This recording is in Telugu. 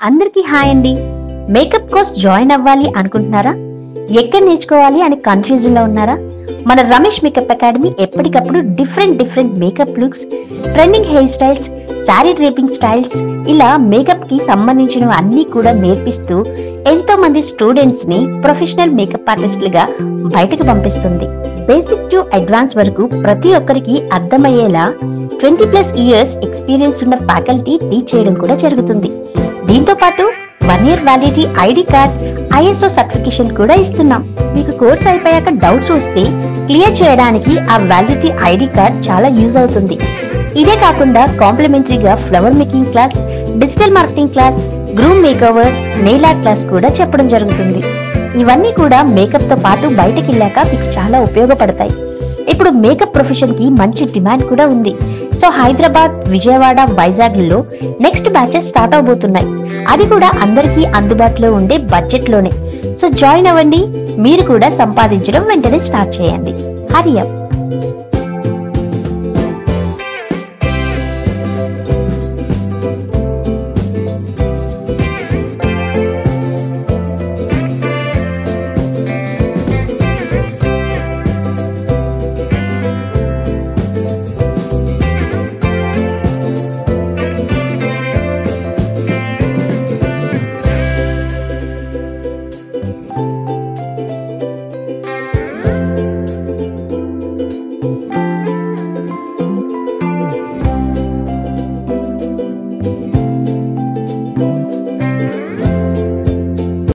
అందరికీ హాయ్ అండి. మేకప్ కోర్స్ జాయిన్ అవ్వాలి అనుకుంటున్నారా? ఎక్కడ నేర్చుకోవాలి అని కన్ఫ్యూజన్ లో ఉన్నారా? మన రమేష్ మేకప్ అకాడమీ ఎప్పటికప్పుడు different makeup looks, trending hair styles, sari draping styles, ఇలా మేకప్ కి సంబంధించిన అన్ని కూడా నేర్పిస్తూ ఎంతో మంది స్టూడెంట్స్ ని ప్రొఫెషనల్ మేకప్ ఆర్టిస్టులుగా బయటకు పంపిస్తుంది. బేసిక్ టు అడ్వాన్స్ వరకు ప్రతి ఒక్కరికి అర్థమయ్యేలా 20+ ఇయర్స్ ఎక్స్పీరియన్స్ ఉన్న ఫ్యాకల్టీ టీచ్ చేయడం కూడా జరుగుతుంది. దీంతో పాటు 1 year validity ID card, ISO certification కూడా ఇస్తున్నాం. మీకు కోర్స్ అయిపోయాక డౌట్స్ వస్తే క్లియర్ చేయడానికి ఆ వ్యాలిడిటీ ఐడి కార్డ్ చాలా యూజ్ అవుతుంది. ఇదే కాకుండా కాంప్లిమెంటరీగా flower making class, digital marketing class, groom makeover, nail art class కూడా చెప్పడం జరుగుతుంది. ఇవన్నీ కూడా మేకప్ తో పాటు బయటకి వెళ్ళాక మీకు చాలా ఉపయోగపడతాయి. ఇప్పుడు మేకప్ ప్రొఫెషన్ కి మంచి డిమాండ్ కూడా ఉంది. సో హైదరాబాద్, విజయవాడ, వైజాగ్ లో నెక్స్ట్ బ్యాచెస్ స్టార్ట్ అవబోతున్నాయి. అది కూడా అందరికీ అందుబాటులో ఉండే బడ్జెట్ లోనే. సో జాయిన్ అవ్వండి. మీరు కూడా సంపాదించడం వెంటనే స్టార్ట్ చేయండి. హరి అప్.